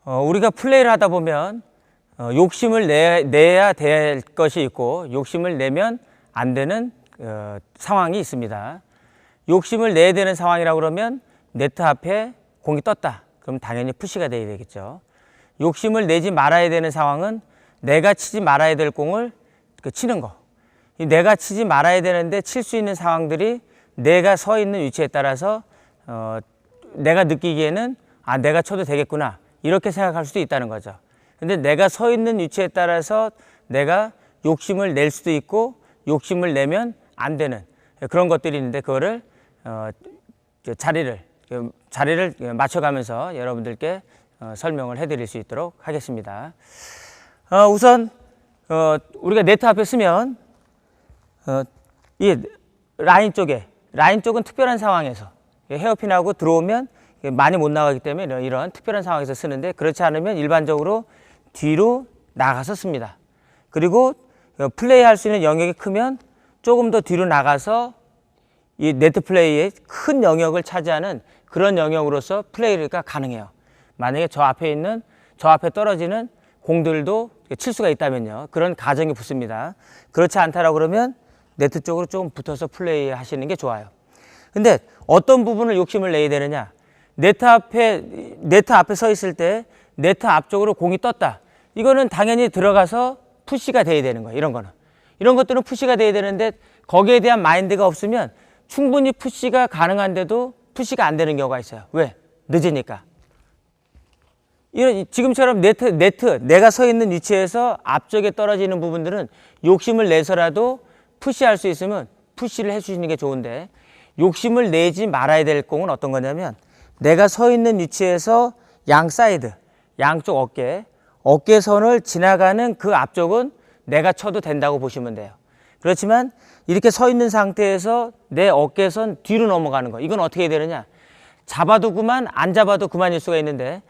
우리가 플레이를 하다 보면 욕심을 내야 될 것이 있고 욕심을 내면 안 되는 상황이 있습니다. 욕심을 내야 되는 상황이라고 그러면 네트 앞에 공이 떴다. 그럼 당연히 푸시가 돼야 되겠죠. 욕심을 내지 말아야 되는 상황은 내가 치지 말아야 될 공을 치는 거. 내가 치지 말아야 되는데 칠 수 있는 상황들이 내가 서 있는 위치에 따라서 내가 느끼기에는 내가 쳐도 되겠구나 이렇게 생각할 수도 있다는 거죠. 근데 내가 서 있는 위치에 따라서 내가 욕심을 낼 수도 있고 욕심을 내면 안 되는 그런 것들이 있는데 그거를 자리를 맞춰가면서 여러분들께 설명을 해드릴 수 있도록 하겠습니다. 우선 우리가 네트 앞에 쓰면 이 라인 쪽은 특별한 상황에서 헤어핀하고 들어오면 많이 못 나가기 때문에 이런 특별한 상황에서 쓰는데 그렇지 않으면 일반적으로 뒤로 나가서 씁니다. 그리고 플레이할 수 있는 영역이 크면 조금 더 뒤로 나가서 이 네트 플레이의 큰 영역을 차지하는 그런 영역으로서 플레이가 가능해요. 만약에 저 앞에 떨어지는 공들도 칠 수가 있다면요. 그런 가정이 붙습니다. 그렇지 않다라고 그러면 네트 쪽으로 조금 붙어서 플레이 하시는 게 좋아요. 근데 어떤 부분을 욕심을 내야 되느냐? 네트 앞에 서 있을 때 네트 앞쪽으로 공이 떴다. 이거는 당연히 들어가서 푸시가 돼야 되는 거예요. 이런 것들은 푸시가 돼야 되는데 거기에 대한 마인드가 없으면 충분히 푸시가 가능한데도 푸시가 안 되는 경우가 있어요. 왜? 늦으니까. 지금처럼 내가 서 있는 위치에서 앞쪽에 떨어지는 부분들은 욕심을 내서라도 푸시할 수 있으면 푸시를 해주시는 게 좋은데 욕심을 내지 말아야 될 공은 어떤 거냐면 내가 서 있는 위치에서 양 사이드, 양쪽 어깨선을 지나가는 그 앞쪽은 내가 쳐도 된다고 보시면 돼요. 그렇지만 이렇게 서 있는 상태에서 내 어깨선 뒤로 넘어가는 거 이건 어떻게 해야 되느냐? 잡아도 그만, 안 잡아도 그만일 수가 있는데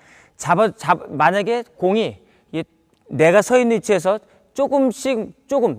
만약에 공이 내가 서 있는 위치에서 조금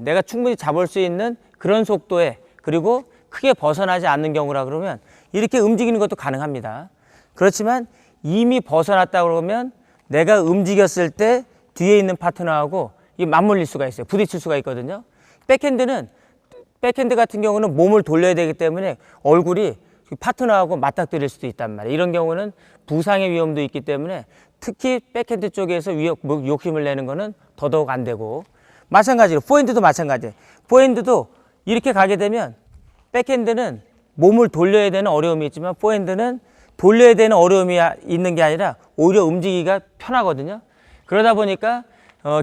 내가 충분히 잡을 수 있는 그런 속도에 그리고 크게 벗어나지 않는 경우라 그러면 이렇게 움직이는 것도 가능합니다. 그렇지만 이미 벗어났다 그러면 내가 움직였을 때 뒤에 있는 파트너하고 맞물릴 수가 있어요. 부딪힐 수가 있거든요. 백핸드 같은 경우는 몸을 돌려야 되기 때문에 얼굴이 파트너하고 맞닥뜨릴 수도 있단 말이에요. 이런 경우는 부상의 위험도 있기 때문에 특히 백핸드 쪽에서 욕심을 내는 거는 더더욱 안 되고 마찬가지로 포핸드도 마찬가지예요. 포핸드도 이렇게 가게 되면 백핸드는 몸을 돌려야 되는 어려움이 있지만 포핸드는 돌려야 되는 어려움이 있는 게 아니라 오히려 움직이기가 편하거든요. 그러다 보니까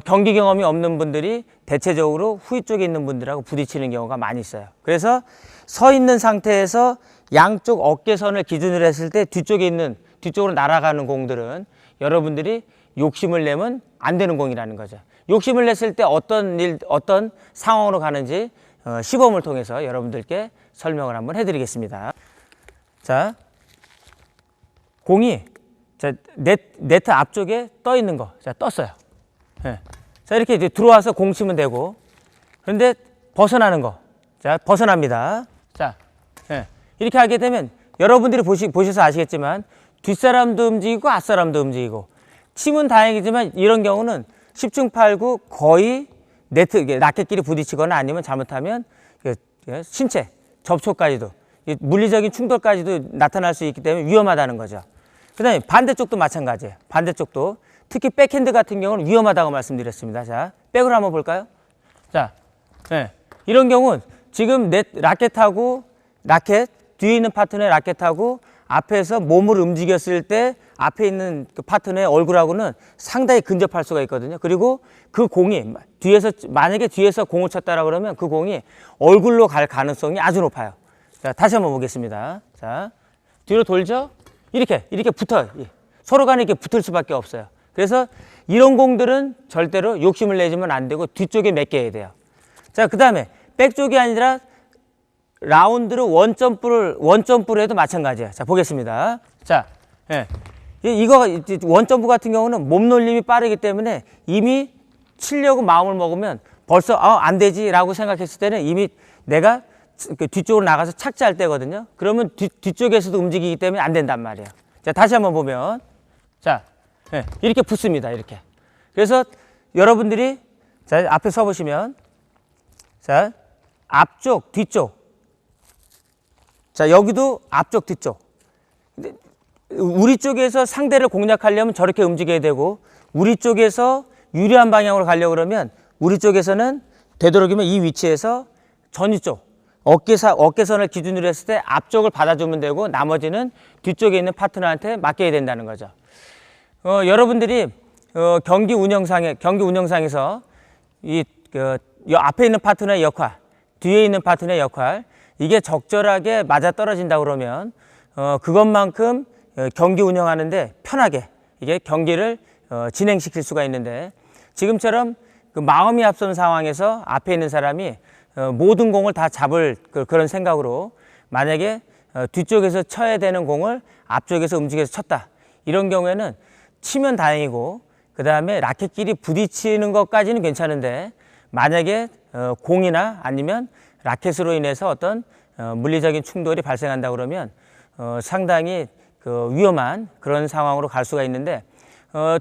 경기 경험이 없는 분들이 대체적으로 후위 쪽에 있는 분들하고 부딪히는 경우가 많이 있어요. 그래서 서 있는 상태에서 양쪽 어깨선을 기준으로 했을 때 뒤쪽으로 날아가는 공들은 여러분들이 욕심을 내면 안 되는 공이라는 거죠. 욕심을 냈을 때 어떤 상황으로 가는지 시범을 통해서 여러분들께 설명을 한번 해드리겠습니다. 자, 공이 네트 앞쪽에 떠 있는 거, 자 떴어요. 네. 자 이렇게 이제 들어와서 공 치면 되고, 그런데 벗어나는 거, 자 벗어납니다. 자, 네. 이렇게 하게 되면 여러분들이 보셔서 아시겠지만 뒷사람도 움직이고 앞사람도 움직이고 치면 다행이지만 이런 경우는 10중 8구 거의 라켓끼리 부딪히거나 아니면 잘못하면 신체 접촉까지도 물리적인 충돌까지도 나타날 수 있기 때문에 위험하다는 거죠. 그 다음에 반대쪽도 마찬가지예요. 반대쪽도 특히 백핸드 같은 경우는 위험하다고 말씀드렸습니다. 자, 백으로 한번 볼까요? 자, 네. 이런 경우는 지금 라켓 뒤에 있는 파트너의 라켓하고 앞에서 몸을 움직였을 때 앞에 있는 그 파트너의 얼굴하고는 상당히 근접할 수가 있거든요. 그리고 그 공이 만약에 뒤에서 공을 쳤다라 그러면 그 공이 얼굴로 갈 가능성이 아주 높아요. 자, 다시 한번 보겠습니다. 자, 뒤로 돌죠? 이렇게 붙어요. 서로 간에 이렇게 붙을 수밖에 없어요. 그래서 이런 공들은 절대로 욕심을 내지면 안 되고 뒤쪽에 맡겨야 돼요. 자, 그 다음에 백 쪽이 아니라 라운드로 원점프로 해도 마찬가지예요. 자, 보겠습니다. 자, 예. 이거 원점프 같은 경우는 몸놀림이 빠르기 때문에 이미 치려고 마음을 먹으면 벌써 안 되지라고 생각했을 때는 이미 내가 뒤쪽으로 나가서 착지할 때거든요. 그러면 뒤쪽에서도 움직이기 때문에 안 된단 말이에요. 자, 다시 한번 보면 자, 예, 이렇게 붙습니다. 이렇게. 그래서 여러분들이 자, 앞에 서 보시면 자, 앞쪽, 뒤쪽. 자, 여기도 앞쪽, 뒤쪽. 우리 쪽에서 상대를 공략하려면 저렇게 움직여야 되고, 우리 쪽에서 유리한 방향으로 가려고 그러면 우리 쪽에서는 되도록이면 이 위치에서 전위 쪽, 어깨선을 기준으로 했을 때 앞쪽을 받아주면 되고, 나머지는 뒤쪽에 있는 파트너한테 맡겨야 된다는 거죠. 여러분들이 경기 운영상에서 이 앞에 있는 파트너의 역할, 뒤에 있는 파트너의 역할, 이게 적절하게 맞아 떨어진다 그러면 그것만큼 경기 운영하는데 편하게 이게 경기를 진행시킬 수가 있는데, 지금처럼 그 마음이 앞선 상황에서 앞에 있는 사람이 모든 공을 다 잡을 그런 생각으로 만약에 뒤쪽에서 쳐야 되는 공을 앞쪽에서 움직여서 쳤다, 이런 경우에는 치면 다행이고, 그 다음에 라켓끼리 부딪히는 것까지는 괜찮은데, 만약에 공이나 아니면 라켓으로 인해서 어떤 물리적인 충돌이 발생한다 그러면 상당히 위험한 그런 상황으로 갈 수가 있는데,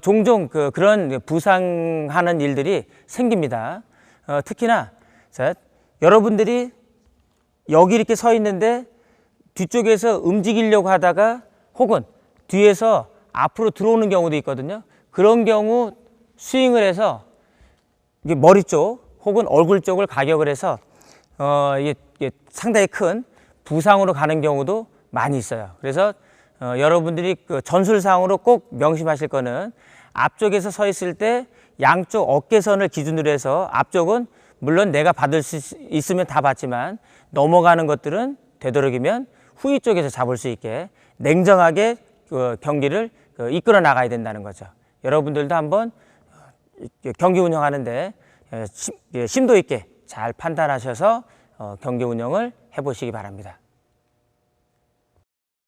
종종 그런 부상하는 일들이 생깁니다. 특히나 자, 여러분들이 여기 이렇게 서 있는데 뒤쪽에서 움직이려고 하다가 혹은 뒤에서 앞으로 들어오는 경우도 있거든요. 그런 경우 스윙을 해서 이게 머리 쪽 혹은 얼굴 쪽을 가격을 해서 이게 상당히 큰 부상으로 가는 경우도 많이 있어요. 그래서 여러분들이 그 전술상으로 꼭 명심하실 거는, 앞쪽에서 서 있을 때 양쪽 어깨선을 기준으로 해서 앞쪽은 물론 내가 받을 수 있으면 다 받지만, 넘어가는 것들은 되도록이면 후위 쪽에서 잡을 수 있게 냉정하게 경기를 이끌어 나가야 된다는 거죠. 여러분들도 한번 경기 운영하는데 심도 있게 잘 판단하셔서 경기 운영을 해보시기 바랍니다.